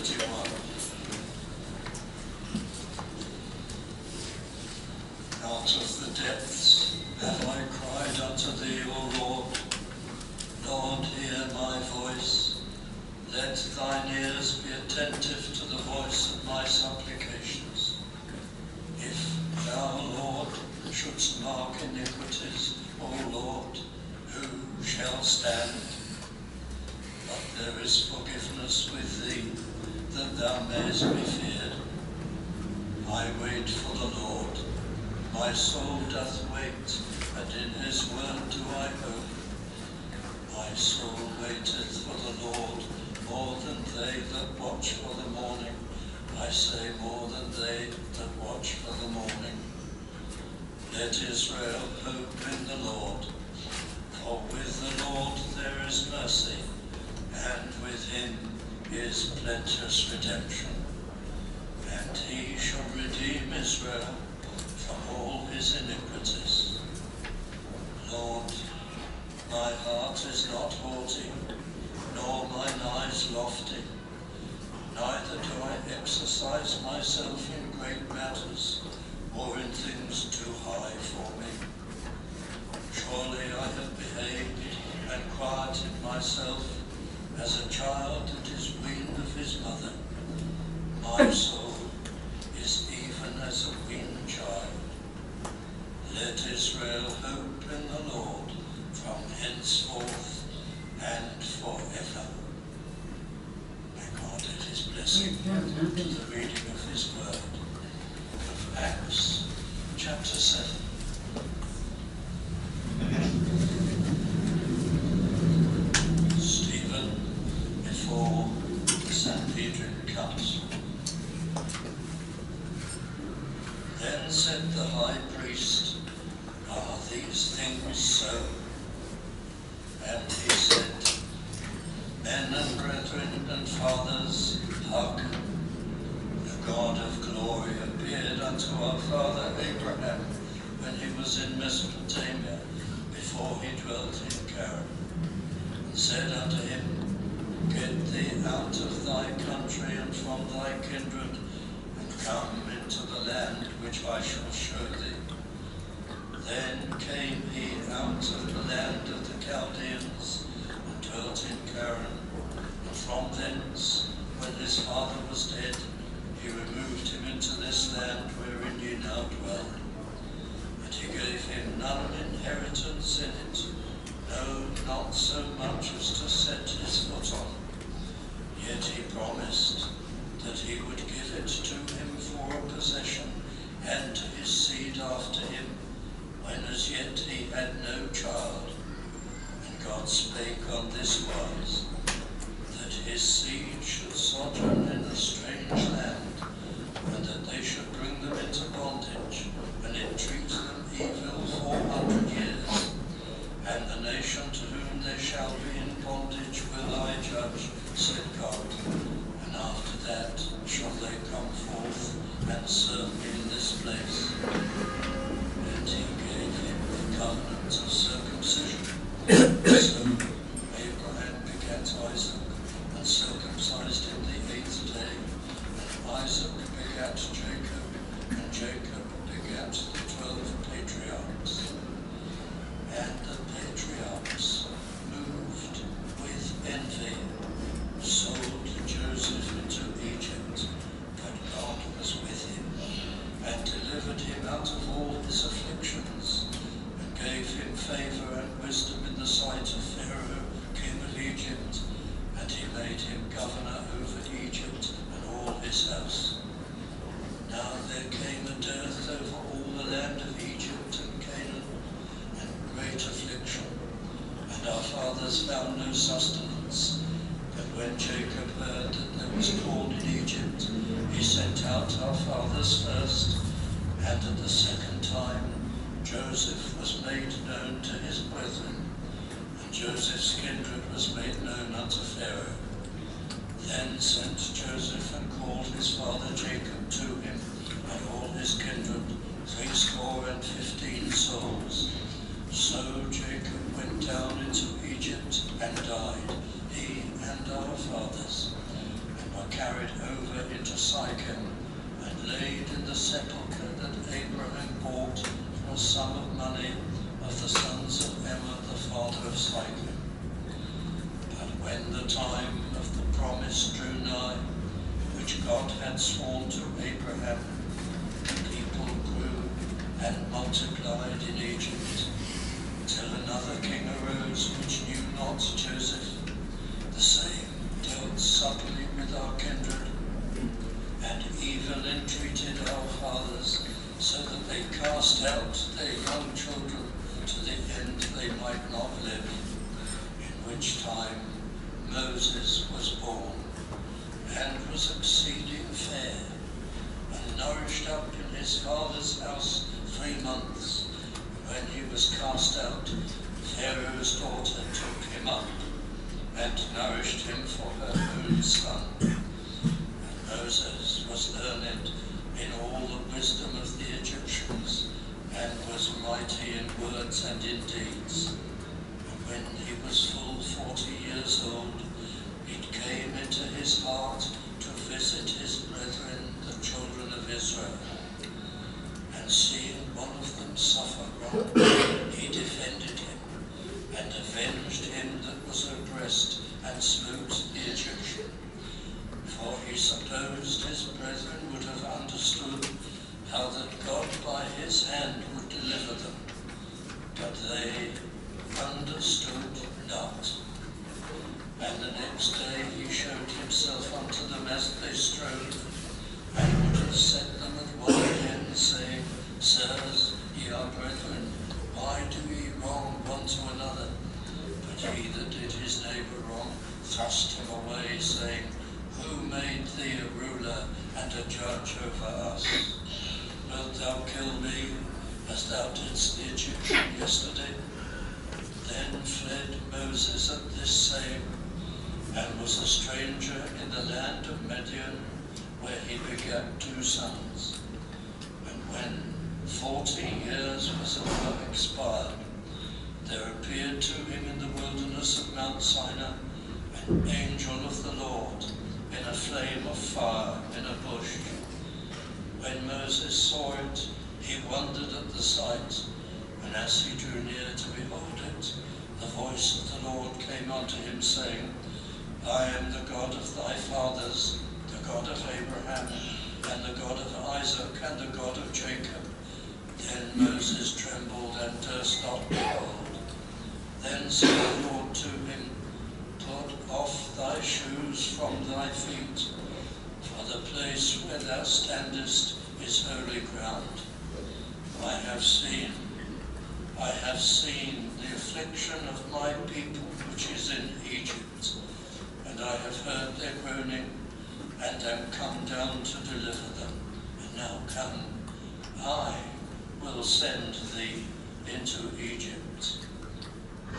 31. Out of the depths have I cried unto thee, O Lord. Lord, hear my voice. Let thine ears be attentive to the voice of my supplications. If thou, Lord, shouldst mark iniquities, O Lord, who shall stand? But there is forgiveness with thee, that thou mayest be feared. I wait for the Lord. My soul doth wait, and in his word do I hope. My soul waiteth for the Lord more than they that watch for the morning. I say more than they that watch for the morning. Let Israel hope in the Lord. For with the Lord there is mercy, and with him is plenteous redemption. And he shall redeem Israel from all his iniquities. Lord, my heart is not haughty, nor mine eyes lofty, neither do I exercise myself in great matters, or in things too high for me. Surely I have behaved and quieted myself as a child that is weaned of his mother. My soul is even as a weaned child. Let Israel hope in the Lord from henceforth and forever. May God add his blessing to the reading of his word. Of Acts chapter 7. Stephen before the Sanhedrin Council. Then said the high priest, Are these things so? And he said, Men and brethren and fathers, hearken. The God of glory appeared unto our father Abraham when he was in Mesopotamia, before he dwelt in Canaan, and said unto him, Get thee out of thy country and from thy kindred, and come into the land which I shall show thee. Then came he out of the land of the Chaldeans, and dwelt in Canaan, and from thence, when his father was dead, he removed him into this land wherein ye now dwell. And he gave him none inheritance in it, no, not so much as to set his foot on. Yet he promised that he would give it to him for a possession, and to his seed after him, when as yet he had no child. And God spake on this wise, that his seed should sojourn in a strange land, and that they should bring them into bondage, and entreat them evil 400 years. And the nation to whom they shall be in bondage will I judge, said God, and after that shall they come forth and serve me in this place. And he gave him the covenant of circumcision. So Abraham begat Isaac, and circumcised him the 8th day. And Isaac begat Jacob, and Jacob begat the 12 patriarchs. And the patriarchs, moved with envy, sold Joseph into Egypt, but God was with him, and delivered him out of all his afflictions, and gave him favor and wisdom in the sight of Pharaoh, king of Egypt, and he made him governor over Egypt and all his house. Now there came a dearth over all the land of Egypt and Canaan, and great affliction, and our fathers found no sustenance. But when Jacob heard that there was corn in Egypt, he sent out our fathers first, and at the second time Joseph was made known to his brethren, and Joseph's kindred was made known unto Pharaoh. Then sent Joseph and called his father Jacob to him, and all his kindred, 75 souls. So Jacob went down into Egypt and died, he and our fathers, and were carried sum of money of the sons of Emma, the father of Sycham. But when the time of the promise drew nigh, which God had sworn to Abraham, the people grew and multiplied in Egypt, till another king arose which knew not Joseph. The same dealt subtly with our kindred, and evil entreated our fathers, so that they cast out their young children to the end they might not live, in which time Moses was born, and was exceeding fair, and nourished up in his father's house 3 months. When he was cast out, Pharaoh's daughter took him up, and nourished him for her own son. And Moses was learned in all the wisdom of the Egyptians, and was mighty in words and in deeds. And when he was full 40 years old, it came into his heart to visit his brethren, the children of Israel. And seeing one of them suffer wrong, he defended him, and avenged him that was oppressed, and smote the Egyptian. For he supposed his brethren would have understood how that God by his hand would deliver them, but they understood not. And the next day he showed himself unto them as they strove, and would have set them at one again, saying, Sirs, ye are brethren, why do ye wrong one to another? But he that did his neighbour wrong thrust him away, saying, Who made thee a ruler and a judge over us? Wilt thou kill me, as thou didst the Egyptian yesterday? Then fled Moses at this same, and was a stranger in the land of Midian, where he begat 2 sons. And when 40 years was expired, there appeared to him in the wilderness of Mount Sinai an angel of the Lord, in a flame of fire in a bush. When Moses saw it, he wondered at the sight, and as he drew near to behold it, the voice of the Lord came unto him, saying, I am the God of thy fathers, the God of Abraham, and the God of Isaac, and the God of Jacob. Then Moses trembled and durst not behold. Then said the Lord to him, Put off thy shoes from thy feet, for the place where thou standest is holy ground. I have seen the affliction of my people which is in Egypt, and I have heard their groaning, and am come down to deliver them. And now come, I will send thee into Egypt.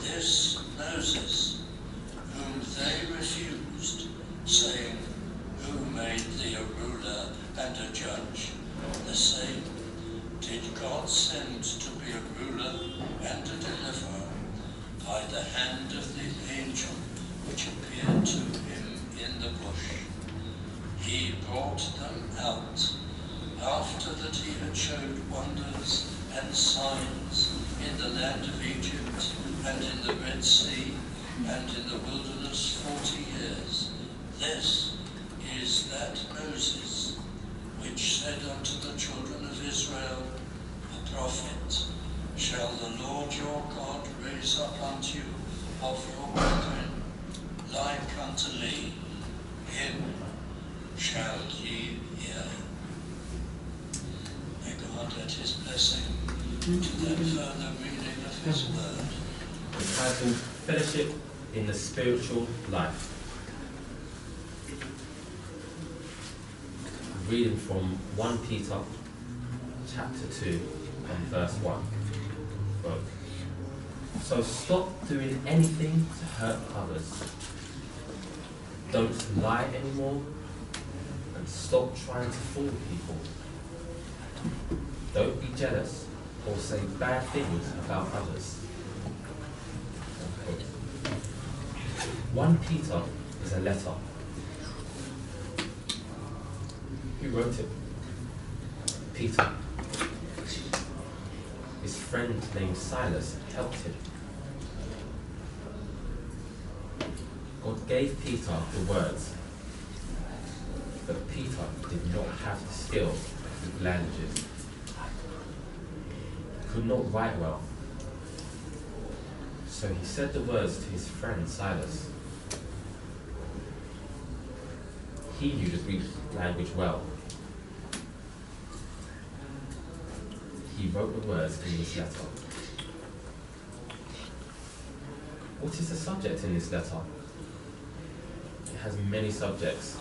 This Moses, whom they refused, saying, Who made thee a ruler and a judge? The same did God send to be a ruler and a deliverer by the hand of the angel which appeared to him in the bush. He brought them out, after that he had showed wonders and signs in the land of Egypt, and in the Red Sea, and in the wilderness 40 years. This is that Moses, which said unto the children of Israel, a prophet, shall the Lord your God raise up unto you of your brethren, like unto me, him shall ye hear. May God add his blessing to that further reading of his word. Entitled Fellowship in the Spiritual Life. Reading from 1 Peter chapter 2 and verse 1. Quote, So stop doing anything to hurt others. Don't lie anymore, and stop trying to fool people. Don't be jealous or say bad things about others. 1 Peter is a letter. Who wrote it? Peter. His friend named Silas helped him. God gave Peter the words, but Peter did not have the skill with languages. He could not write well. So he said the words to his friend Silas. He knew the Greek language well. He wrote the words in this letter. What is the subject in this letter? It has many subjects.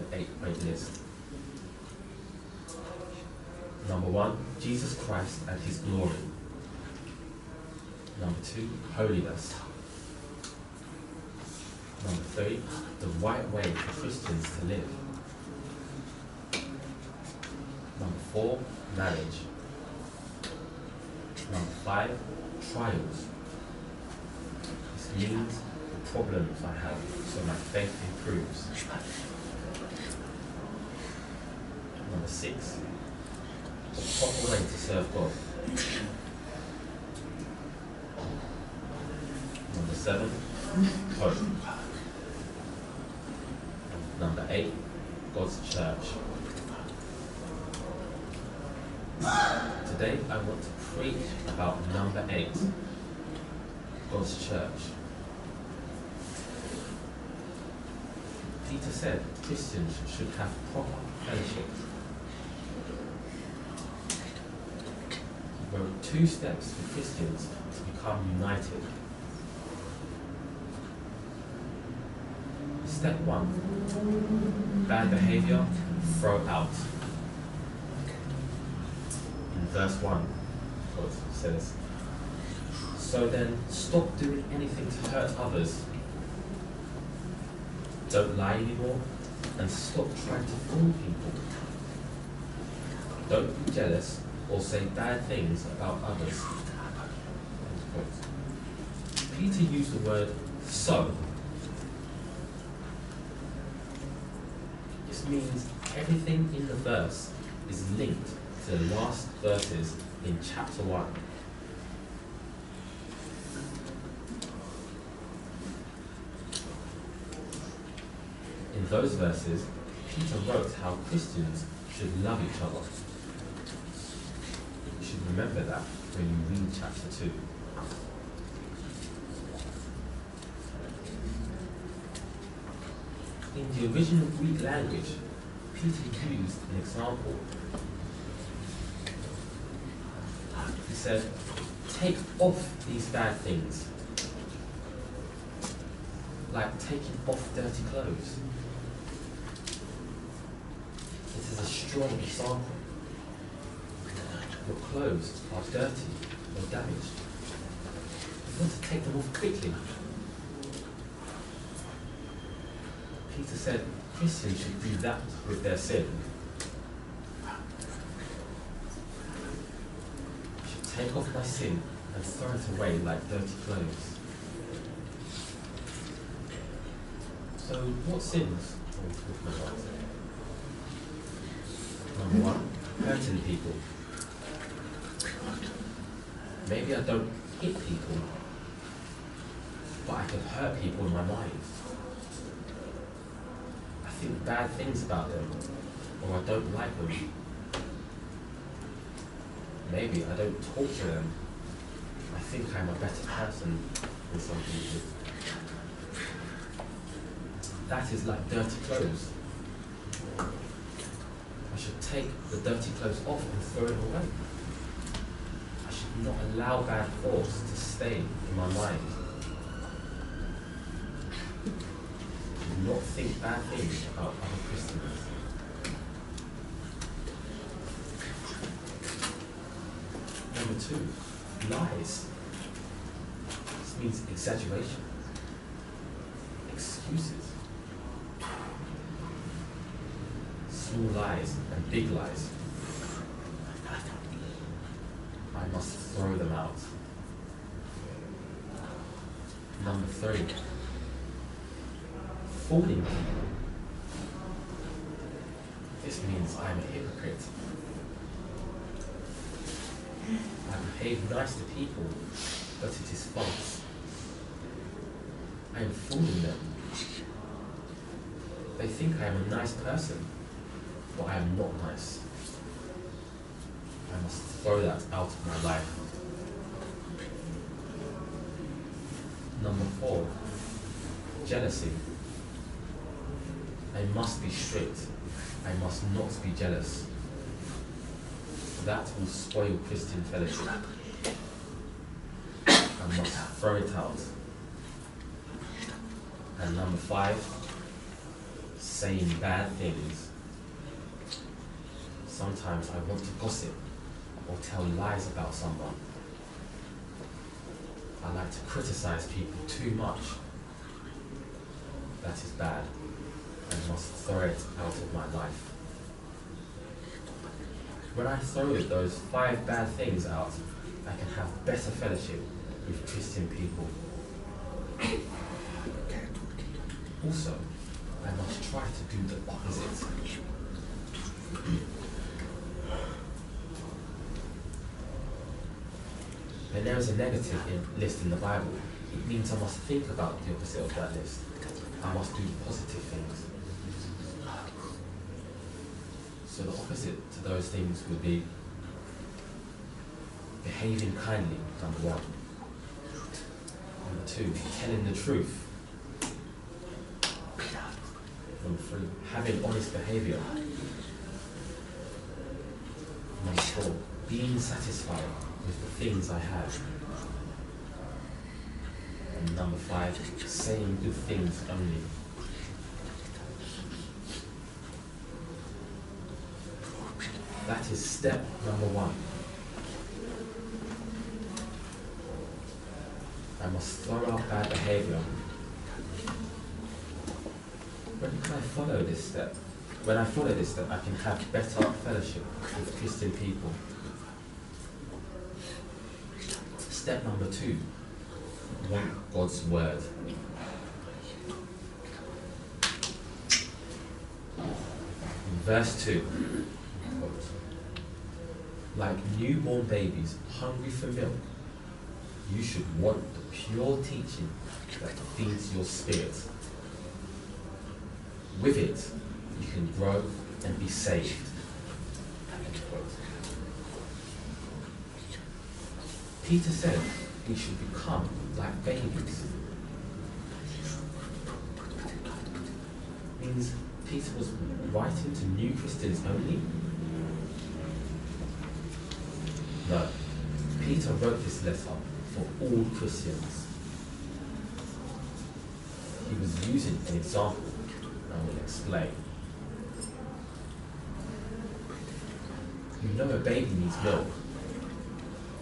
The 8-point list. Number 1, Jesus Christ and his glory. Number 2, holiness. Number 3, the right way for Christians to live. Number 4, marriage. Number 5, trials. This means the problems I have, so my faith improves. Number 6, the proper way to serve God. Number 7, hope. Number 8, God's church. Today I want to preach about number 8, God's church. Peter said Christians should have proper fellowship. He wrote 2 steps for Christians to become united. Step 1, bad behavior, throw out. In verse 1, God says, so then stop doing anything to hurt others. Don't lie anymore, and stop trying to fool people. Don't be jealous or say bad things about others. Peter used the word so. This means everything in the verse is linked to the last verses in chapter 1. In those verses, Peter wrote how Christians should love each other. You should remember that when you read chapter 2. In the original Greek language, Peter used an example. He said, take off these bad things, like taking off dirty clothes. This is a strong example. Your clothes are dirty or damaged. You want to take them off quickly. Peter said Christians should do that with their sin. I should take off my sin and throw it away like dirty clothes. So what sins are we talking about? Number 1, hurting people. Maybe I don't hit people, but I can hurt people in my mind. I think bad things about them, or I don't like them. Maybe I don't talk to them. I think I'm a better person than some people. That is like dirty clothes. I should take the dirty clothes off and throw it away. I should not allow bad thoughts to stay in my mind. Do not think bad things about other Christians. Number 2, lies. This means exaggeration, excuses, small lies and big lies. I must throw them out. Number 3, fooling people. This means I'm a hypocrite. behave nice to people, but it is false. I am fooling them. They think I am a nice person, but I am not nice. I must throw that out of my life. Number 4, jealousy. I must be strict. I must not be jealous. That will spoil Christian fellowship. I must throw it out. And number 5, saying bad things. Sometimes I want to gossip or tell lies about someone. I like to criticize people too much. That is bad. I must throw it out of my life. When I throw those 5 bad things out, I can have better fellowship with Christian people. Also, I must try to do the opposite. When there is a negative list in the Bible, it means I must think about the opposite of that list. I must do positive things. So the opposite to those things would be behaving kindly, number 1. Number 2, telling the truth. Number 3, having honest behavior. Number 4, being satisfied with the things I have. And number 5, saying good things only. That is step number 1. I must throw out bad behavior. When can I follow this step? When I follow this step, I can have better fellowship with Christian people. Step number 2, want God's word. Verse 2, like newborn babies hungry for milk, you should want the pure teaching that feeds your spirit. With it, you can grow and be saved. Peter said we should become like babies. Means Peter was writing to new Christians only? No. Peter wrote this letter for all Christians. He was using an example, and I will explain. You know a baby needs milk.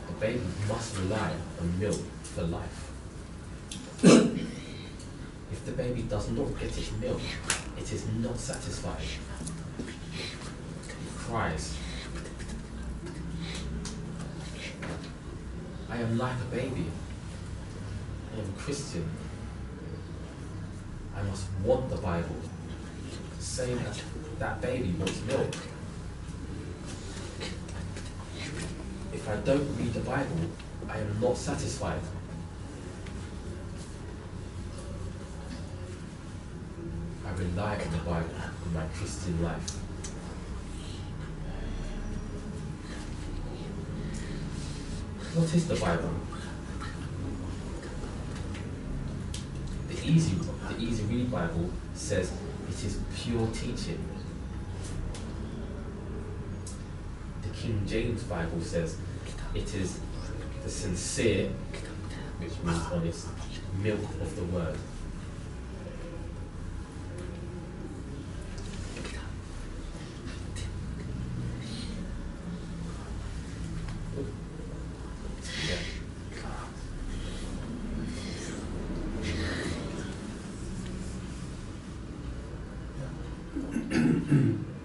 A baby must rely on milk for life. If the baby does not get its milk, it is not satisfied. It cries. I am like a baby. I am a Christian. I must want the Bible. Same as that baby wants milk. If I don't read the Bible, I am not satisfied. I rely on the Bible in my Christian life. What is the Bible? The Easy Read Bible says it is pure teaching. The King James Bible says it is the sincere, which means honest, milk of the word.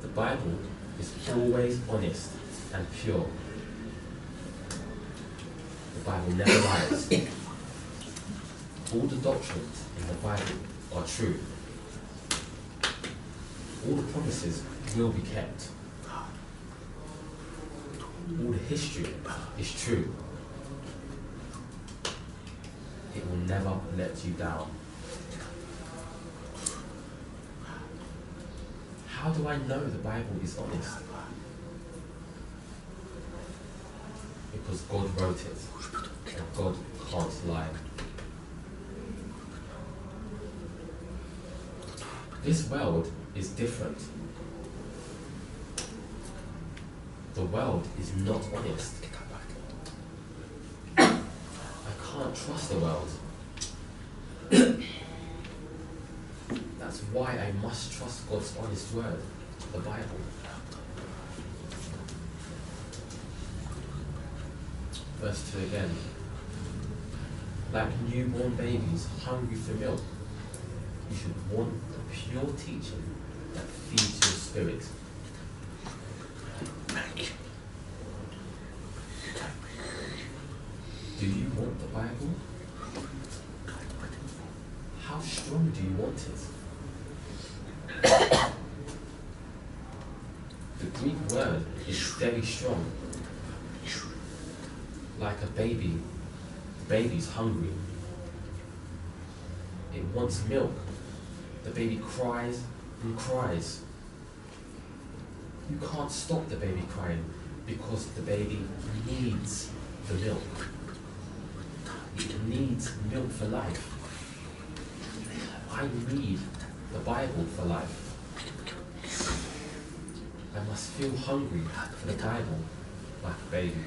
The Bible is always honest and pure. The Bible never lies. All the doctrines in the Bible are true. All the promises will be kept. All the history is true. it will never let you down. How do I know the Bible is honest? Because God wrote it, and God can't lie. This world is different. The world is not honest. I can't trust the world. That's why I must trust God's honest word, the Bible. Verse 2 again. Like newborn babies hungry for milk, you should want the pure teaching that feeds your spirit. Do you want the Bible? How strong do you want it? The Greek word is very strong. Like a baby. The baby's hungry. It wants milk. The baby cries and cries. You can't stop the baby crying because the baby needs the milk. It needs milk for life. I need the Bible for life. I must feel hungry for the Bible like a baby.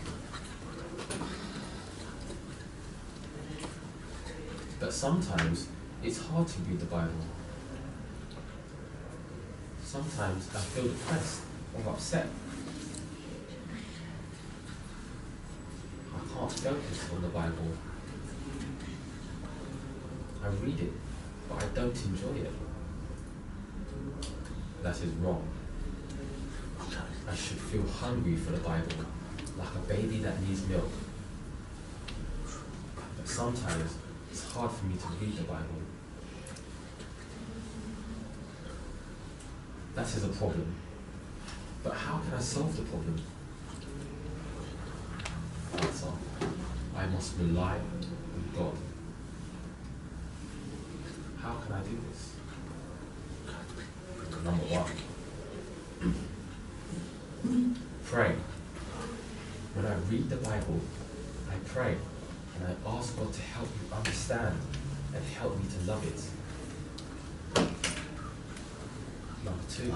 But sometimes it's hard to read the Bible. Sometimes I feel depressed or upset. I can't focus on the Bible. I read it, but I don't enjoy it. That is wrong. I should feel hungry for the Bible, like a baby that needs milk. But sometimes it's hard for me to read the Bible. That is a problem. But how can I solve the problem? Answer: I must rely on God. How can I do this? Number 1. Pray. When I read the Bible, I pray and I ask God to help me understand and help me to love it. Number 2.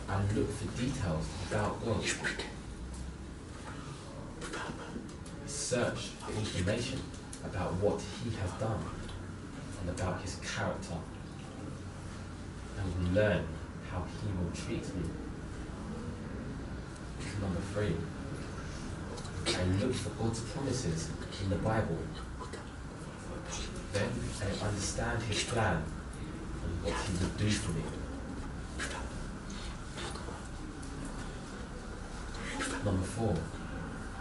I look for details about God. Search for information about what He has done and about His character, and will learn how He will treat me. Number 3. I look for God's promises in the Bible. Then I understand His plan and what He will do for me. Number 4.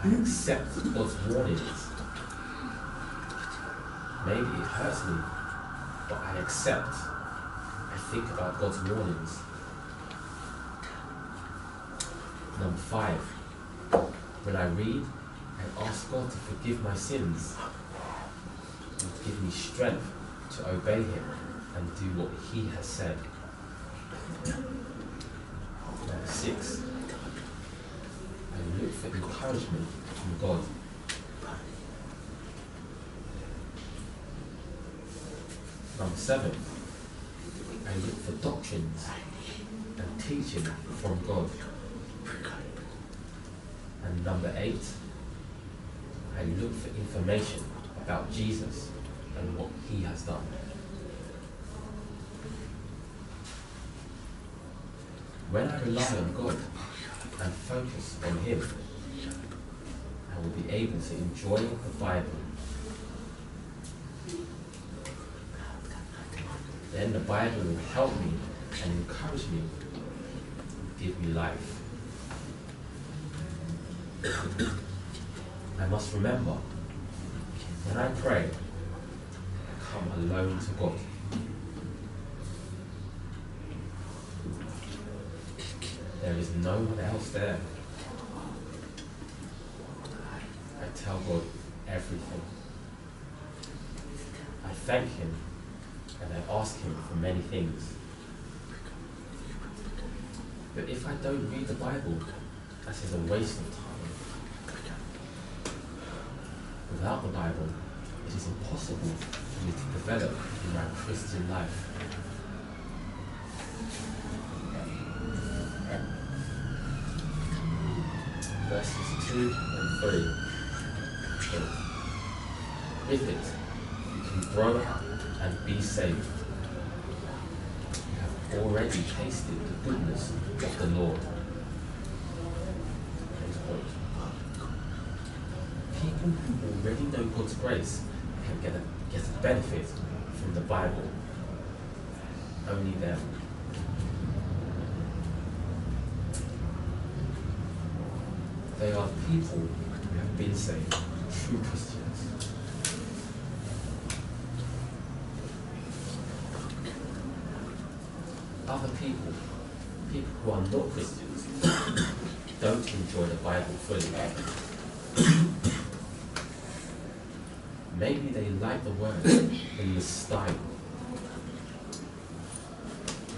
I accept God's warnings. Maybe it hurts me, but I accept. I think about God's warnings. Number 5. When I read, I ask God to forgive my sins and give me strength to obey Him and do what He has said. Number 6. I look for encouragement from God. Number 7. I look for doctrines and teaching from God. And number 8. I look for information about Jesus and what He has done. When I rely on God and focus on Him, I will be able to enjoy the Bible. Then the Bible will help me and encourage me and give me life. I must remember, when I pray, I come alone to God. There is no one else there. I tell God everything. thank him and I ask him for many things. But if I don't read the Bible, that is a waste of time. Without the Bible, it is impossible for me to develop in my Christian life. Verses 2 and 3. With it, you can grow and be saved. You have already tasted the goodness of the Lord. People who already know God's grace can get a benefit from the Bible. Only them. They are people who have been saved, true Christians. Other people who are not Christians, don't enjoy the Bible fully. Maybe they like the word in the style.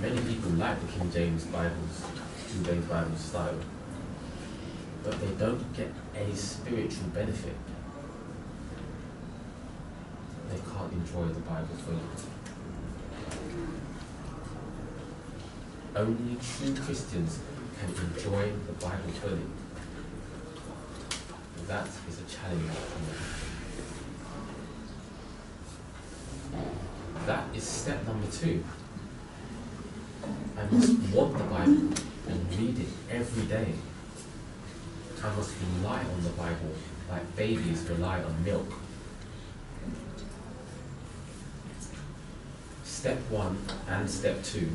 Many people like the King James Bible style, but they don't get any spiritual benefit. They can't enjoy the Bible fully. Only true Christians can enjoy the Bible fully. That is a challenge for me. That is step number 2. I must want the Bible and read it every day. I must rely on the Bible like babies rely on milk. Step 1 and step 2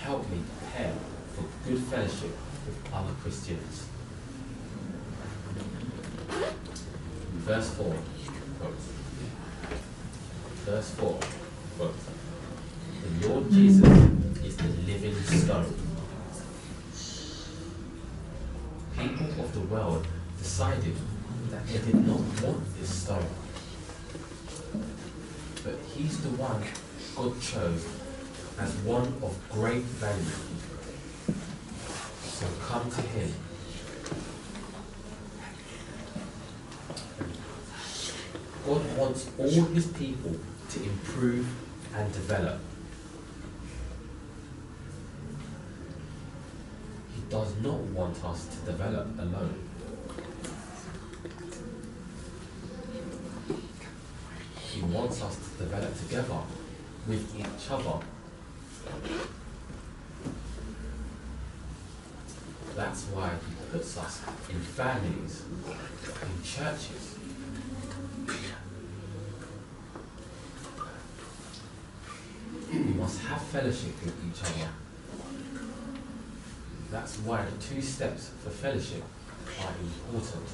help me prepare for good fellowship with other Christians. Verse 4, quote. Verse 4, quote. The Lord Jesus is the living stone. People of the world decided that they did not want this stone. But he's the one God chose as one of great value. So come to him. God wants all his people to improve and develop. He does not want us to develop alone. He wants us to develop together with each other. That's why he puts us in families, in churches. We must have fellowship with each other. That's why the 2 steps for fellowship are important.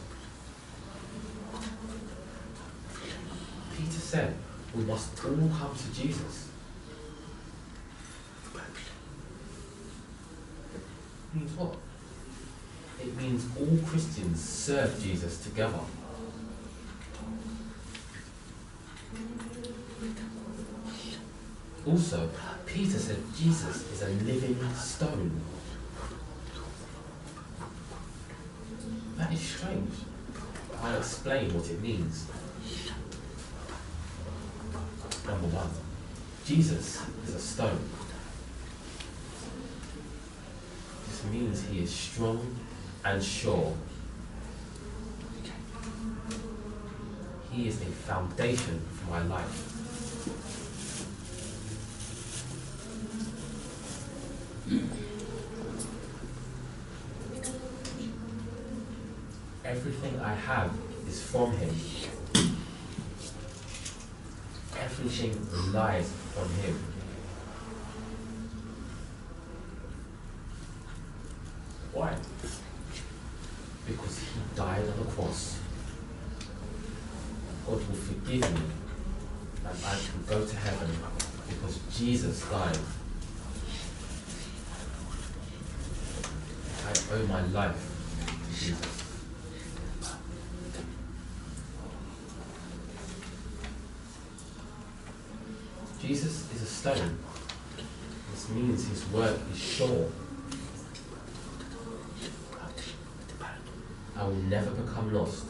Peter said we must all come to Jesus. It means what? It means all Christians serve Jesus together. Also, Peter said Jesus is a living stone. That is strange. I'll explain what it means. Number 1, Jesus is a stone. This means he is strong and sure. He is a foundation for my life. Everything I have is from him. Everything relies on him. Why? Because he died on the cross. God will forgive me and I can go to heaven because Jesus died. I owe my life to Jesus. Jesus is a stone. This means his word is sure. I will never become lost.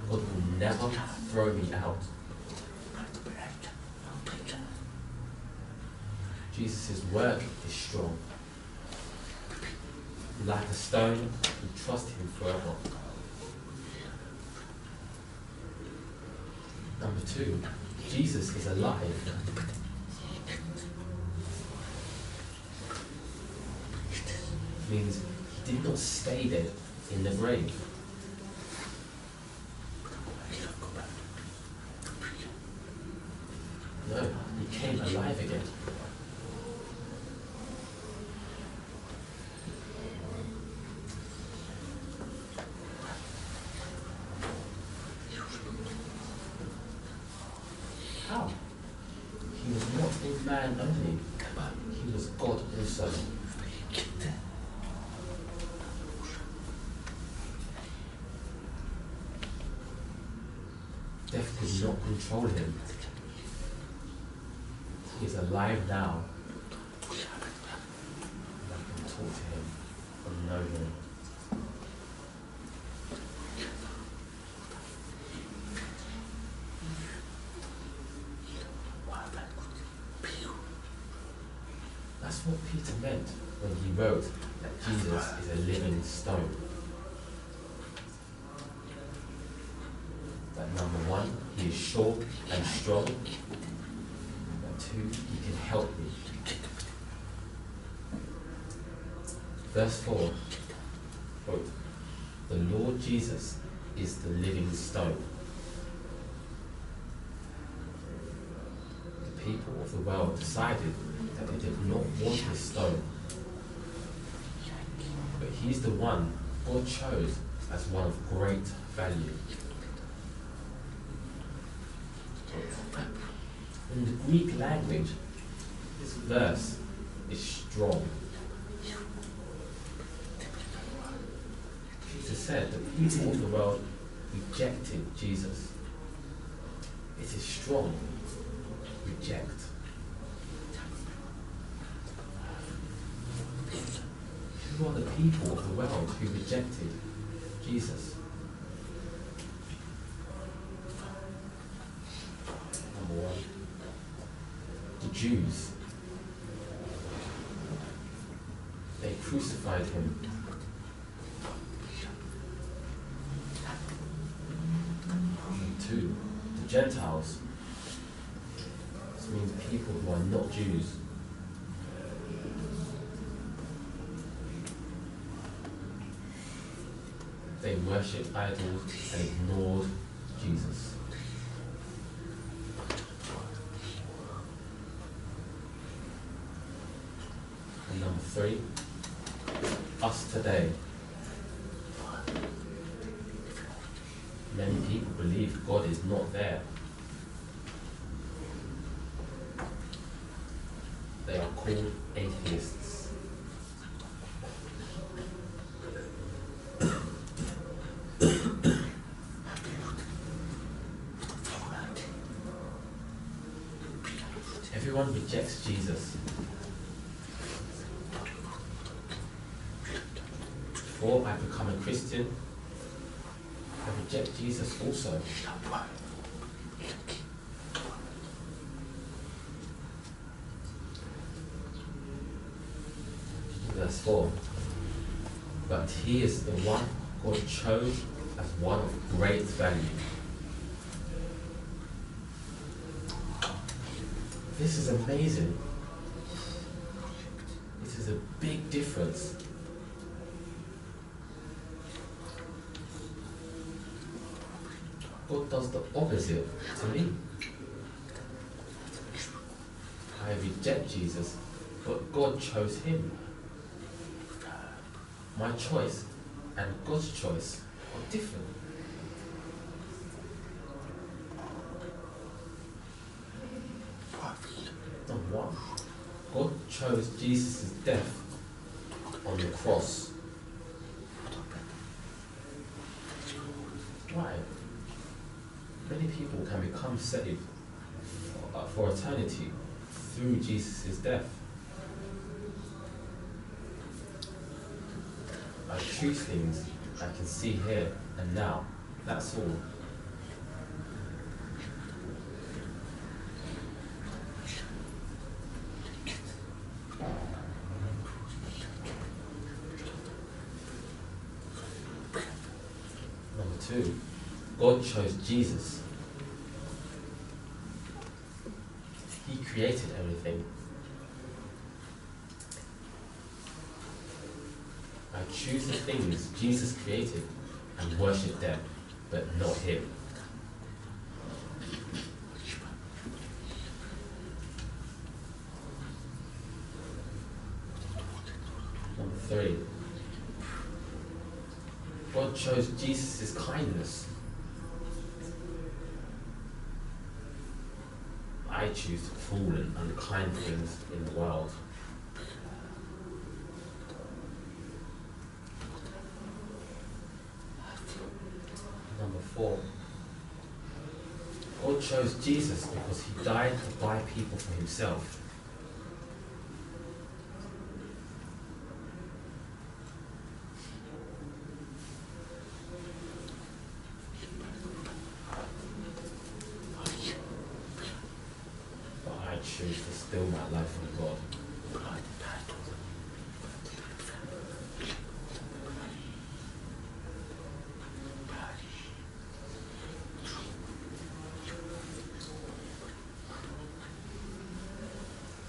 God will never throw me out. Jesus' word is strong. Like a stone, we trust him forever. Number 2, Jesus is alive. Means he did not stay dead in the grave. No, he came alive again. How? He was not a man only, he was God also. Death could not control him. He is alive now. And I can talk to him and know him. That's what Peter meant when he wrote that Jesus is a living stone. That number 1, he is sure and strong. And 2, he can help me. Verse 4, quote, the Lord Jesus is the living stone. The people of the world decided that they did not want this stone. But he's the one God chose as one of great value. In the Greek language, this verse is strong. Jesus said the people of the world rejected Jesus. It is strong. Reject. Who are the people of the world who rejected Jesus? Number 1, the Jews. They crucified him. Number 2, the Gentiles. This means people who are not Jews. They worshipped idols and ignored Jesus. And number 3, us today. Many people believe God is not there. They are called atheists. Everyone rejects Jesus. Before I become a Christian, I reject Jesus also. Verse 4. But he is the one God chose as one of great value. This is amazing. This is a big difference. God does the opposite to me. I reject Jesus, but God chose him. My choice and God's choice are different. Number 1, God chose Jesus' death on the cross. Why? Many people can become saved for eternity through Jesus' death. I choose things I can see here and now. That's all. Number 2, God chose Jesus. He created everything. I choose the things Jesus created and worship them, but not him. Number 3, God chose Jesus' kindness. I choose fallen, unkind things in the world. Number 4, God chose Jesus because he died to buy people for himself. But I choose to steal my life from God.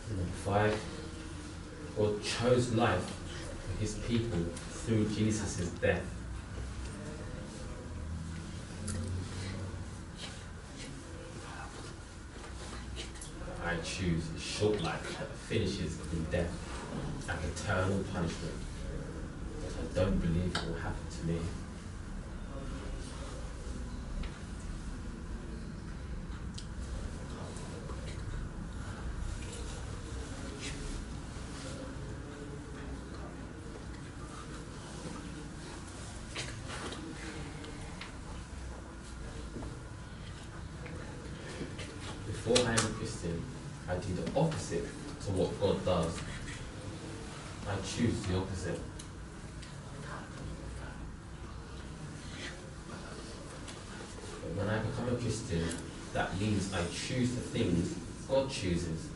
Number 5, God chose life for his people through Jesus' death. I choose a short life that finishes in death and eternal punishment, but I don't believe it will happen to me. Before I am a Christian, I do the opposite to what God does. I choose the opposite. But when I become a Christian, that means I choose the things God chooses.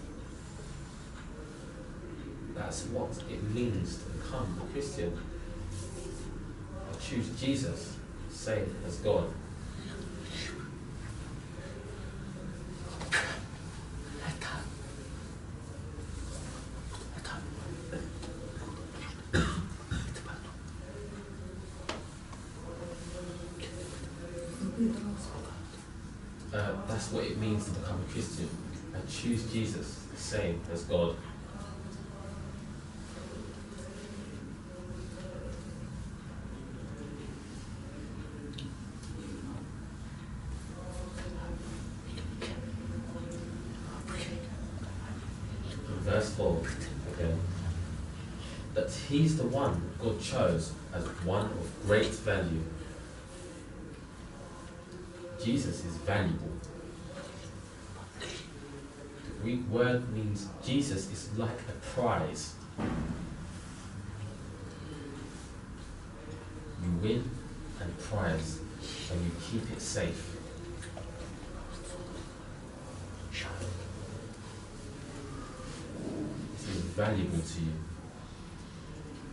That's what it means to become a Christian. I choose Jesus, same as God. That's what it means to become a Christian. I choose Jesus, the same as God. Verse 4 again. That he's the one God chose as one of great value. Jesus is valuable. The Greek word means Jesus is like a prize. You win and prize, and you keep it safe. This is valuable to you.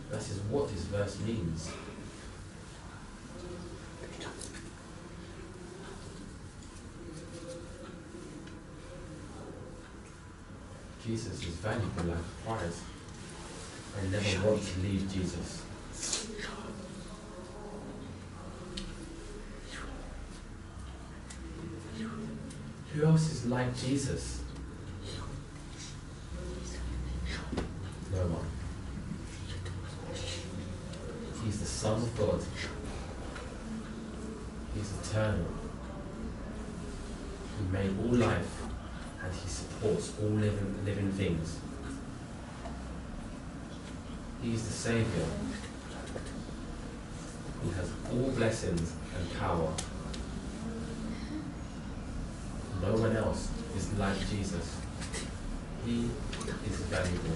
That is what this verse means. Jesus is valuable like a prize. I never want to leave Jesus. Who else is like Jesus? No one. He's the Son of God. He's eternal. He made all life, and he supports all living things. He is the Saviour. He has all blessings and power. No one else is like Jesus. He is valuable.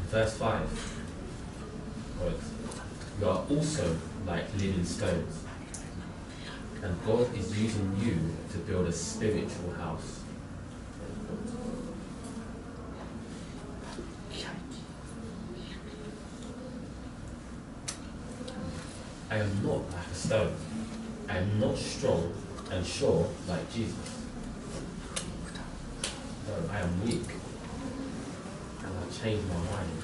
Verse 5. Right. You are also like living stones, and God is using you to build a spiritual house. I am not like a stone. I am not strong and sure like Jesus. No, I am weak, and I change my mind.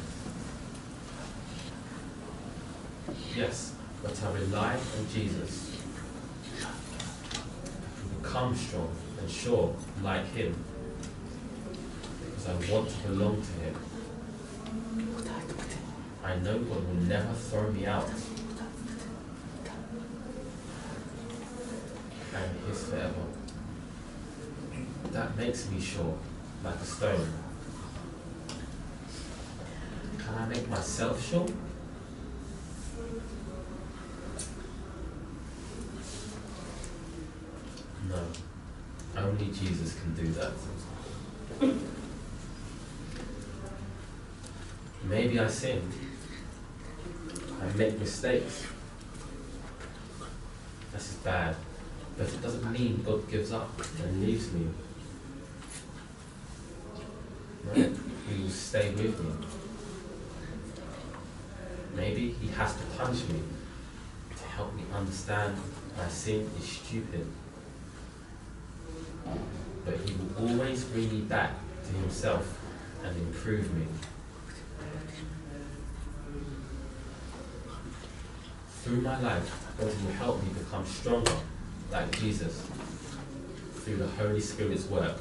Yes, but I rely on Jesus to become strong and sure like him, because I want to belong to him. I know God will never throw me out. I am his forever. That makes me sure, like a stone. Can I make myself sure? No. Only Jesus can do that. Maybe I sin. I make mistakes. This is bad. But it doesn't mean God gives up and leaves me. No, he will stay with me. Maybe he has to punish me to help me understand my sin is stupid. But he will always bring me back to himself and improve me. Through my life, God will help me become stronger like Jesus through the Holy Spirit's work.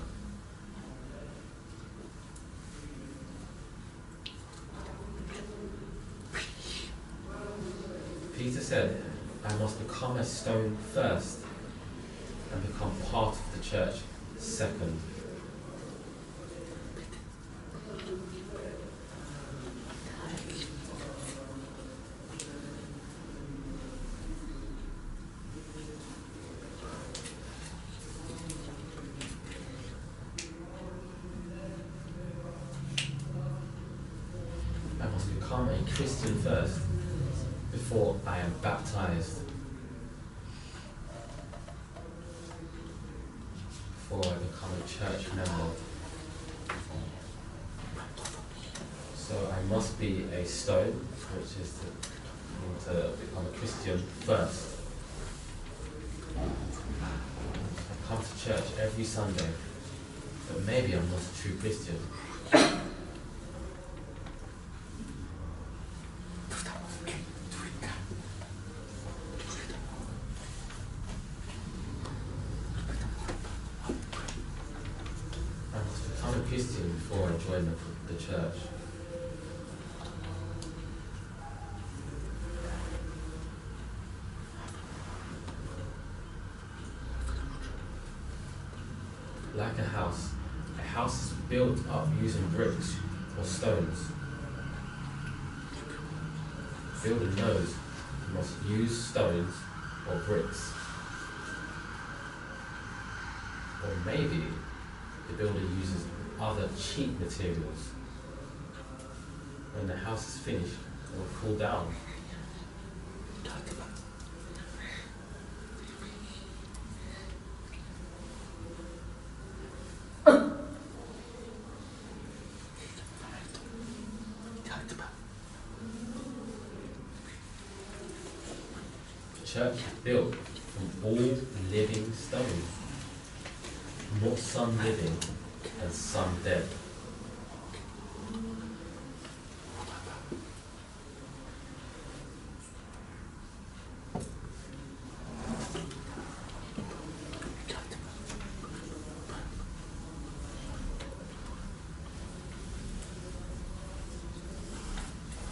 Peter said, I must become a stone first and become part of the church second. I must become a Christian first before I am baptized. Before I become a church member. So I must be a stone, which is to become a Christian first. I come to church every Sunday, but maybe I'm not a true Christian. I'm a Christian before I join the church. Like a house is built up using bricks or stones. The builder knows he must use stones or bricks. Or maybe the builder uses other cheap materials. When the house is finished, it will fall down. The church is built from all living stones, not some living and some dead.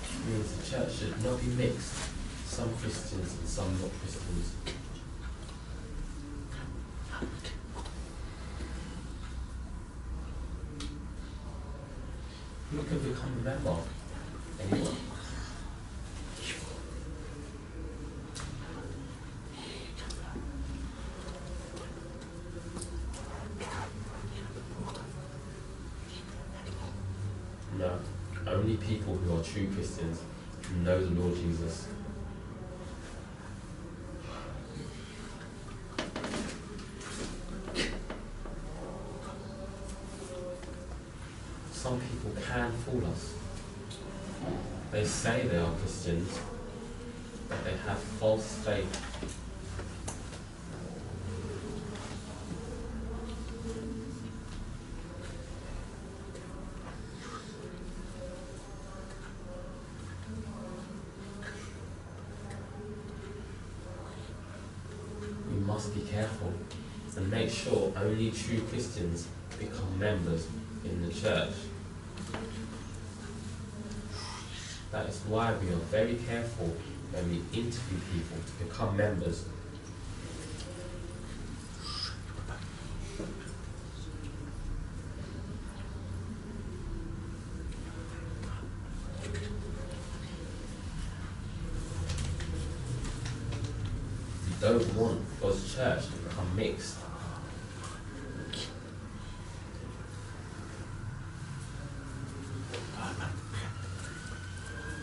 It means the church should not be mixed, some Christians and some not Christians. Who can become a member? Anyone? Only people who are true Christians know the Lord Jesus. Some people can fool us. They say they are Christians, but they have false faith. We must be careful and make sure only true Christians become members in the church. That is why we are very careful when we interview people to become members. We don't want God's church to become mixed.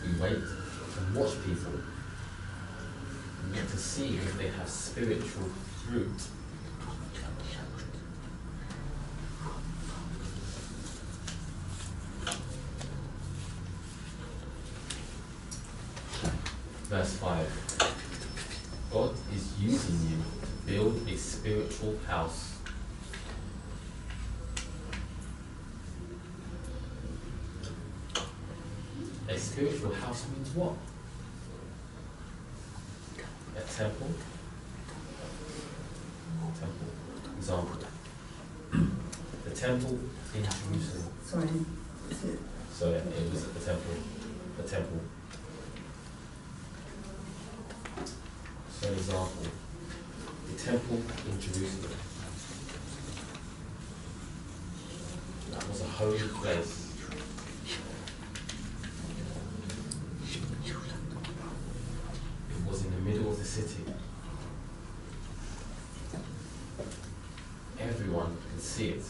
We wait and watch people. We need to see if they have spiritual fruit. Verse 5. God is using you to build a spiritual house. A spiritual house means what? A temple. Temple. Example. The temple in Jerusalem. Sorry, is it? So it was at the temple. The temple. So an example. The temple in Jerusalem. That was a holy place. It was in the middle of the city. Everyone could see it.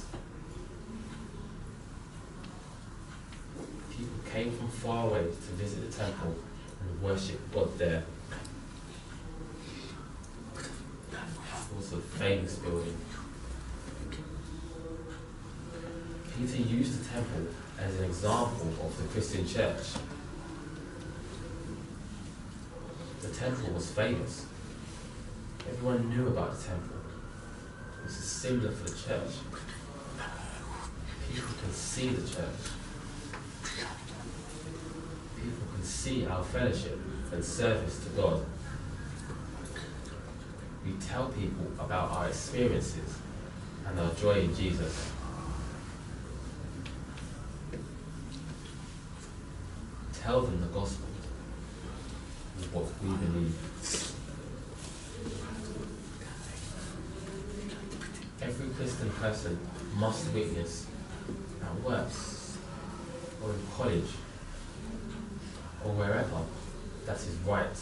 People came from far away to visit the temple and worship God there. It was a famous building. Peter used the temple as an example of the Christian church. The temple was famous. Everyone knew about the temple. This is similar for the church. People can see the church. People can see our fellowship and service to God. We tell people about our experiences and our joy in Jesus. Tell them the gospel of what we believe. Every Christian person must witness at work or in college or wherever that is right.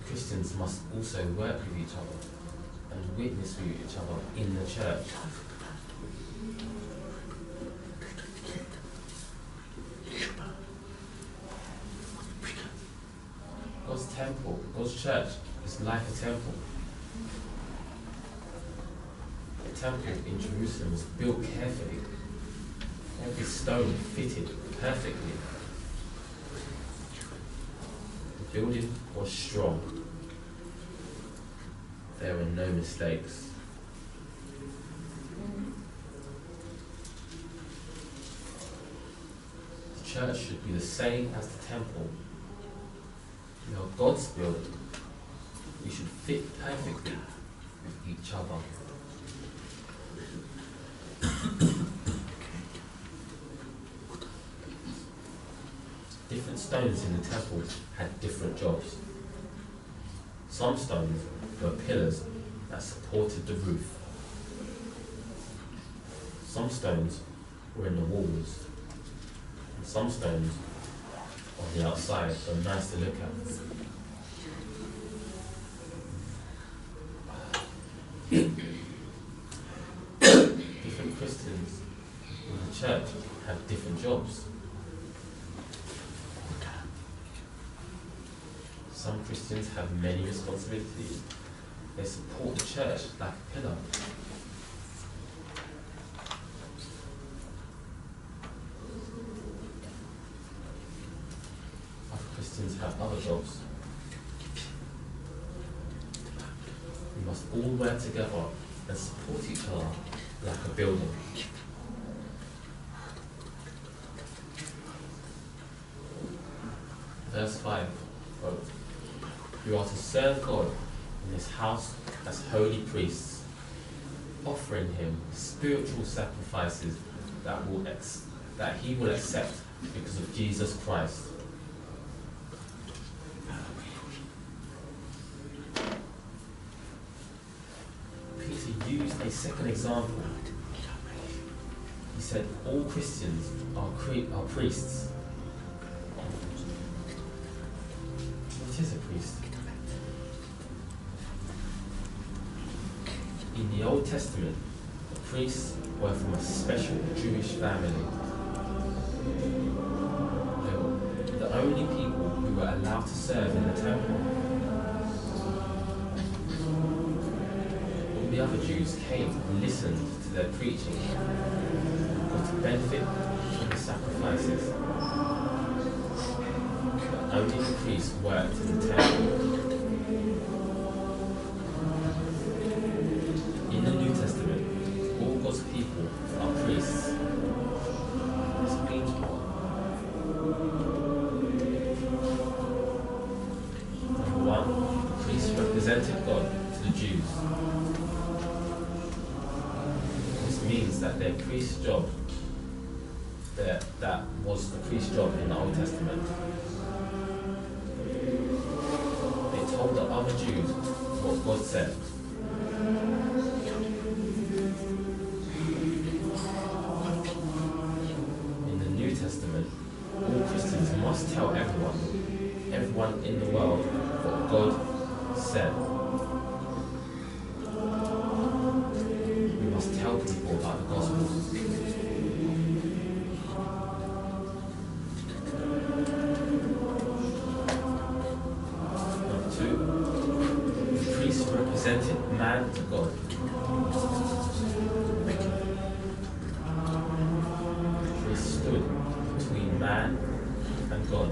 Christians must also work with each other and witness with each other in the church. God's temple, God's church is like a temple. The temple in Jerusalem was built carefully. Every stone fitted perfectly. The building was strong. There were no mistakes. The church should be the same as the temple. We are God's building. We should fit perfectly with each other. Different stones in the temple had different jobs. Some stones were pillars that supported the roof. Some stones were in the walls. And some stones on the outside were nice to look at. Different Christians in the church have different jobs. Some Christians have many responsibilities. They support the church like a pillar. Other Christians have other jobs. We must all work together and support each other like a building. Verse 5, quote, "You are to serve God in His house as holy priests, offering Him spiritual sacrifices that He will accept because of Jesus Christ." Peter used a second example. He said all Christians are priests. What is a priest? In the Old Testament, the priests were from a special Jewish family. They were the only people who were allowed to serve in the temple. All the other Jews came and listened to their preaching, got to benefit from the sacrifices. But only the priests worked in the temple. In the New Testament, all God's people are priests. This means what? Number one, the priests represented God to the Jews. This means that their priest's job, that was the priest's job in the Old Testament. They told the other Jews what God said. Testament, all Christians must tell everyone in the world what God said. We must tell people about the gospel. Number two, the priests represented man to God. They stood between man and God.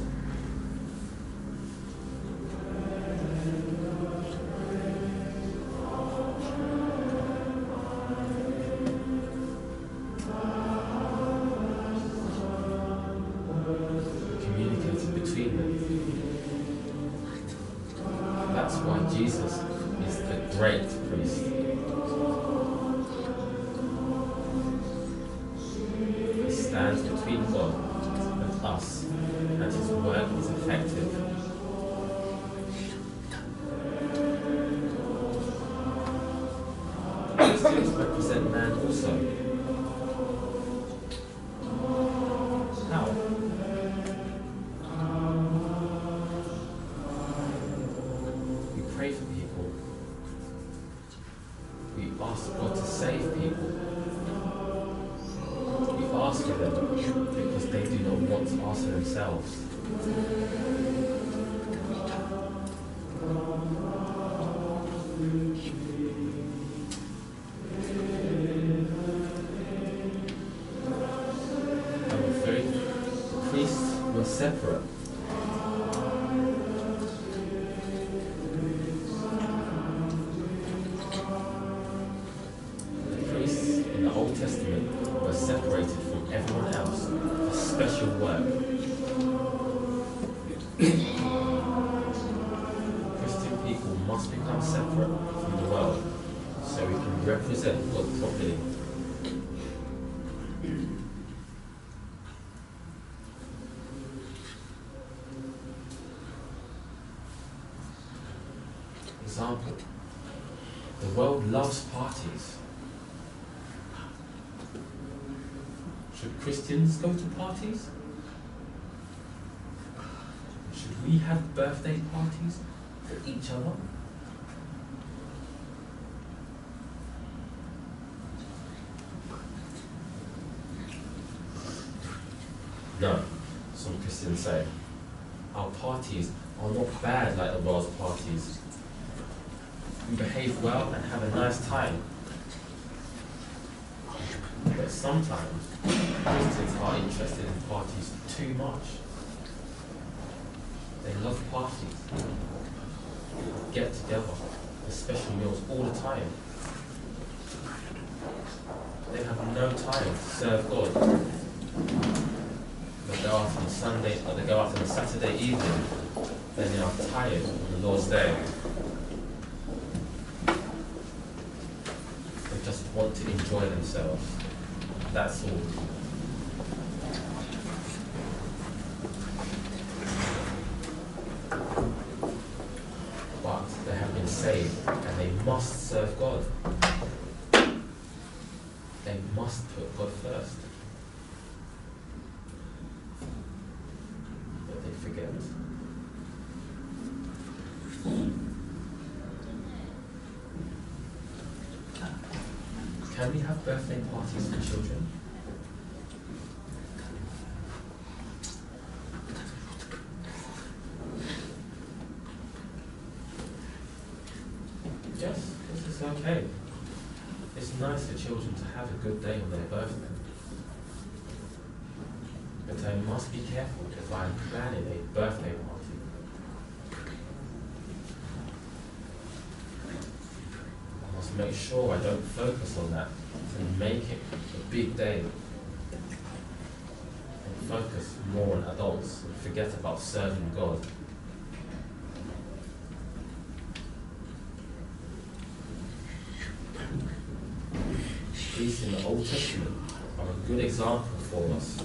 Communicated between them. That's why Jesus is the great priest. He stands between God and us, and His work is effective. Christians represent man also. How? We pray for people. We ask God to save people. We ask for them because they do not want to ask for themselves. Number 3, the priests were separate. The priests in the Old Testament were separated from everyone else for special work. Christian people must become separate from the world so we can represent God properly. Example, the world loves parties. Should Christians go to parties? Should we have birthday parties for each other? No, some Christians say. Our parties are not bad like the world's parties. We behave well and have a nice time. But sometimes Christians are interested in parties too much. They love parties, get together for special meals all the time. They have no time to serve God. They go out on Sunday, or they go out on a Saturday evening, then they are tired on the Lord's Day. They just want to enjoy themselves. That's all. But they have been saved and they must serve God. They must put God first. But they forget. Can we have birthday parties for children? Yes, this is okay. It's nice for children to have a good day on their birthday. But I must be careful if I am planning a birthday party. I must make sure I don't focus on that and make it a big day. And focus more on adults and forget about serving God. Priests in the Old Testament are a good example for us.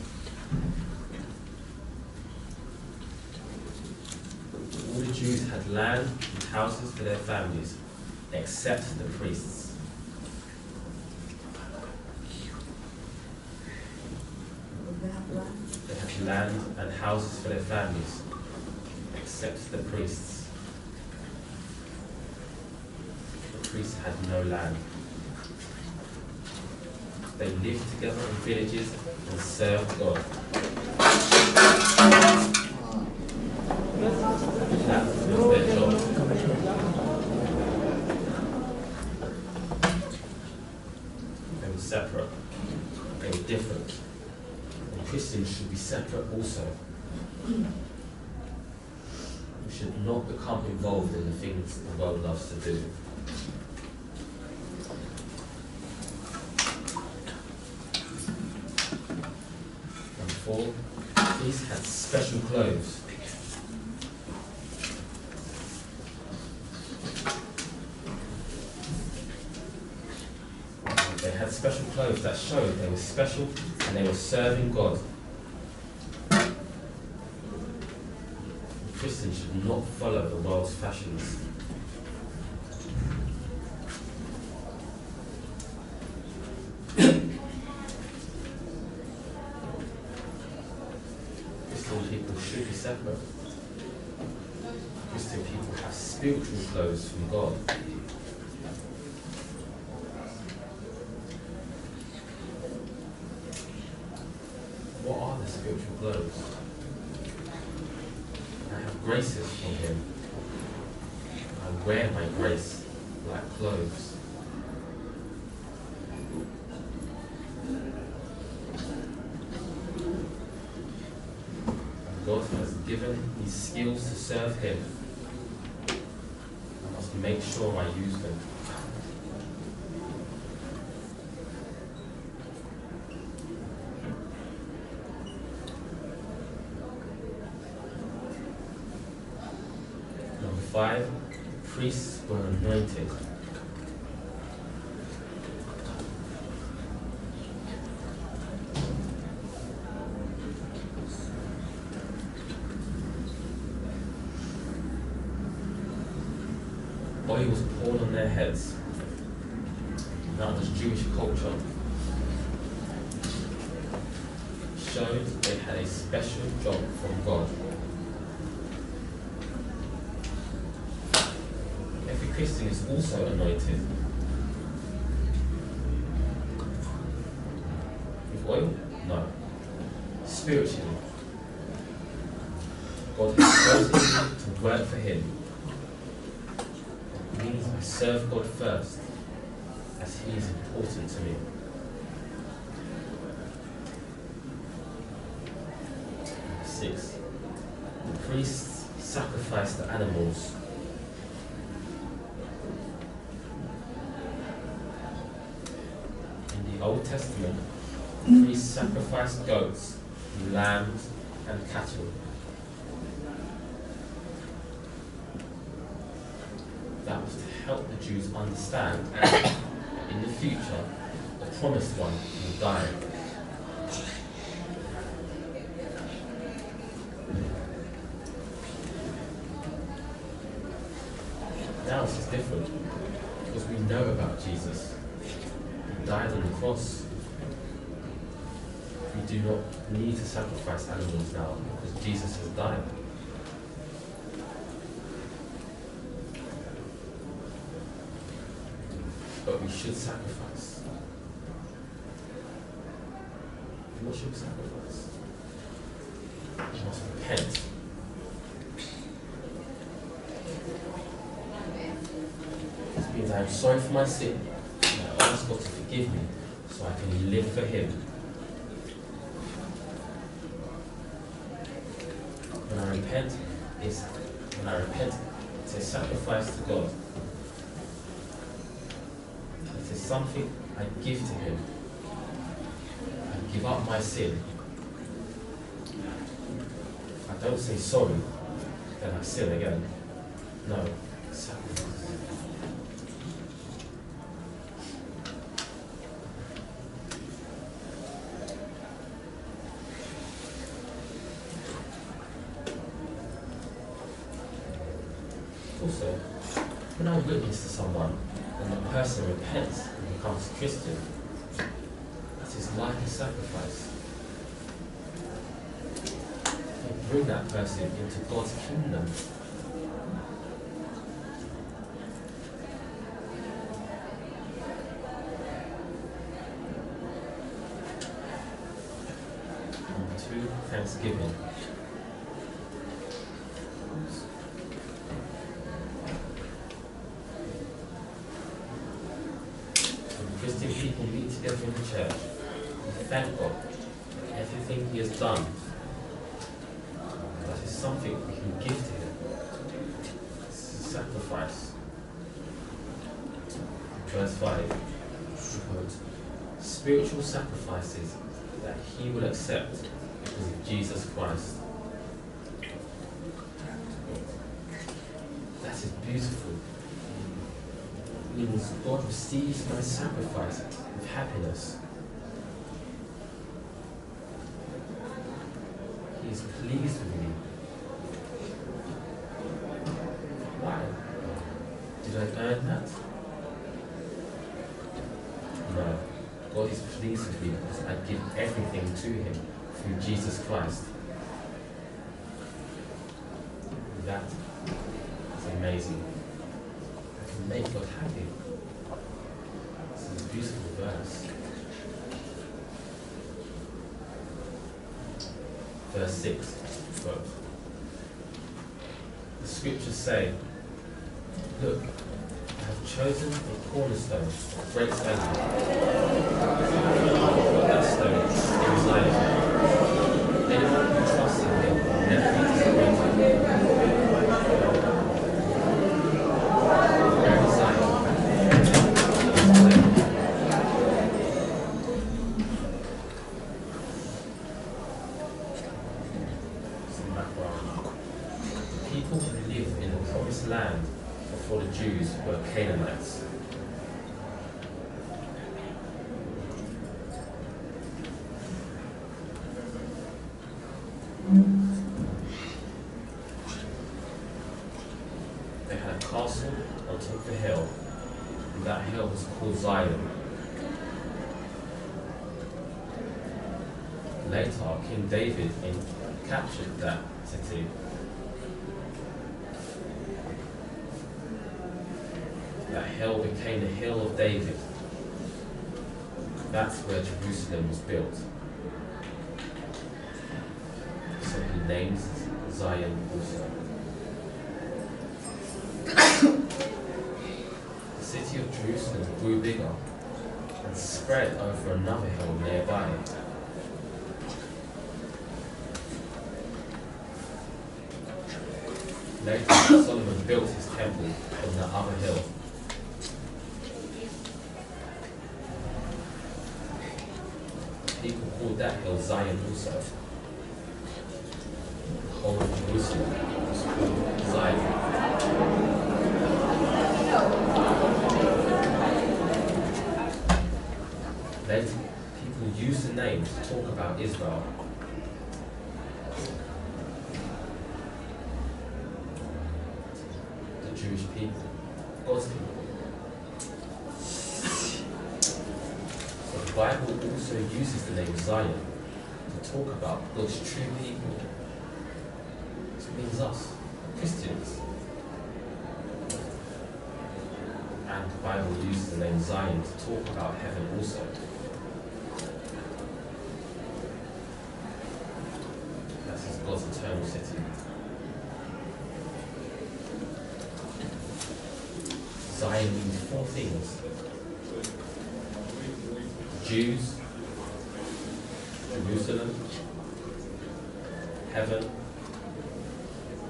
All the Jews had land and houses for their families, except the priests. They had land and houses for their families, except the priests. The priests had no land. They lived together in villages and served God. That was their job. They were separate. They were different. And Christians should be separate also. We should not become involved in the things the world loves to do. These had special clothes. They had special clothes that showed they were special and they were serving God. Christians should not follow the world's fashions. People should be separate. Christian people have spiritual clothes from God. What are the spiritual clothes? I have graces from Him. I wear my grace like clothes. God has given me skills to serve Him. I must make sure I use them. Number 5, priests were anointed. Oil was poured on their heads. That was Jewish culture. It showed they had a special job from God. Every Christian is also anointed. With oil? No. Spiritually. God has chosen me to work for him. It means I serve God first, as he is important to me. 6. The priests sacrificed the animals. In the Old Testament, priests sacrificed goats, lambs, and cattle. That was to help the Jews understand that in the future, the promised one will die. Now this is different, because we know about Jesus. He died on the cross. We do not need to sacrifice animals now, because Jesus has died. But we should sacrifice. What should we sacrifice? We must repent. This means I am sorry for my sin, and I ask God to forgive me so I can live for him. When I repent, it's a sacrifice to God. It is something I give to him. I give up my sin. I don't say sorry, then I sin again. No, sacrifice. Also, when I witness to someone and the person repents and becomes a Christian, that is like a sacrifice. They bring that person into God's kingdom. Number 2, thanksgiving. Christian people meet together in the church and thank God for everything he has done. That is something we can give to him. It's a sacrifice. Verse 5, we quote, spiritual sacrifices that he will accept because of Jesus Christ. That is beautiful. Means God receives my sacrifice with happiness. He is pleased with me. Why? Did I earn that? No. God is pleased with me because I give everything to him through Jesus Christ. That is amazing. Make God happy. This is a beautiful verse. Verse 6, quote, the scriptures say, look, I have chosen a cornerstone, a great stone. That stone is Zion. Anyone who trusts in him will never be disappointed. People who lived in the promised land before the Jews were Canaanites. They had a castle on top of a hill, and that hill was called Zion. Later, King David captured that city. That hill became the Hill of David. That's where Jerusalem was built. So he names Zion also. The city of Jerusalem grew bigger and spread over another hill nearby. Later, Solomon built his temple on the other hill. People called that hill Zion also. The whole of Jerusalem was called Zion. Later, people used the name to talk about Israel. The Jewish people, God's people. But the Bible also uses the name Zion to talk about God's true people. This means us, Christians. And the Bible uses the name Zion to talk about heaven also. That is God's eternal city. Zion means four things: Jews, Jerusalem, heaven,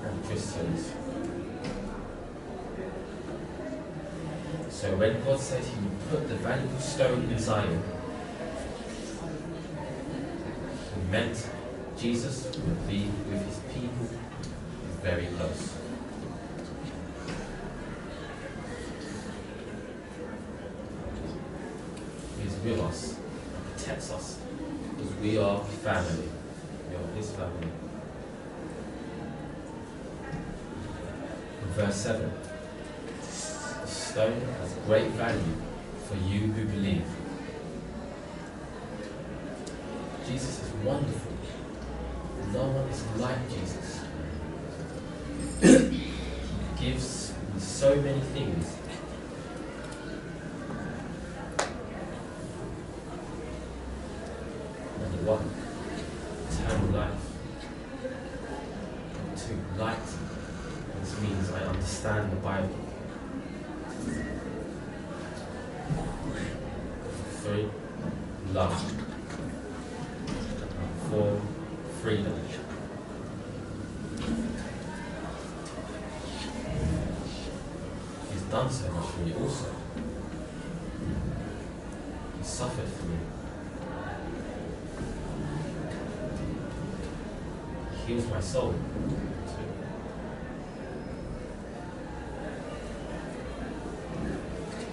and Christians. So when God said he would put the valuable stone in Zion, he meant Jesus would be with his people very close. He is with us, protects us, because we are family. We are his family. In verse 7, the stone has great value for you who believe. Jesus is wonderful. No one is like Jesus. He gives me so many things. Number 1, eternal life. Number 2, light. This means I understand the Bible. 3, love. 4, freedom. He's done so much for me also. He suffered for me. He heals my soul too.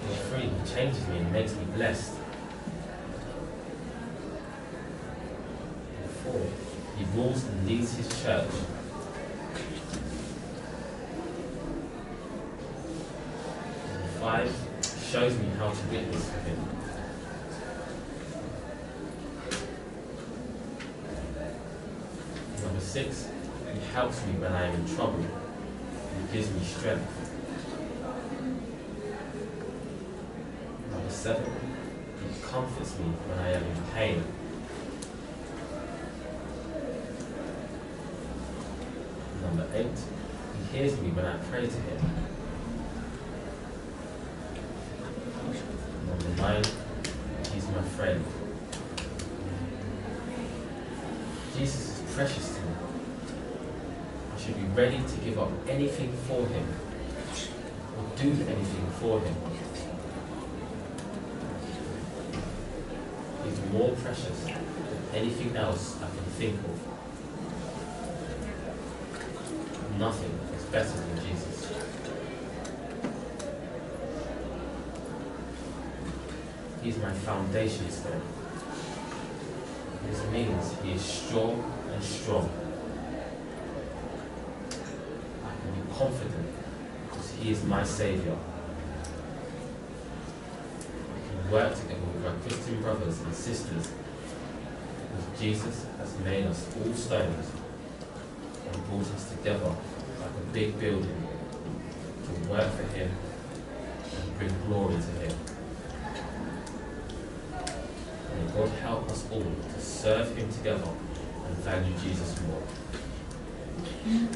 He's free, he changes me and makes me blessed. 4, he rules and leads his church. 5, shows me how to witness for him. 6, he helps me when I am in trouble. He gives me strength. 7, he comforts me when I am in pain. 8, he hears me when I pray to him. 9, he's my friend. Jesus is precious to me. I should be ready to give up anything for him, or do anything for him. He's more precious than anything else I can think of. Nothing is better than Jesus. He's my foundation stone. This means he is strong and strong. I can be confident because he is my Saviour. We can work together with our Christian brothers and sisters because Jesus has made us all stones and brought us together like a big building to work for him and bring glory to him. May God help us all to serve him together and value Jesus more. Amen.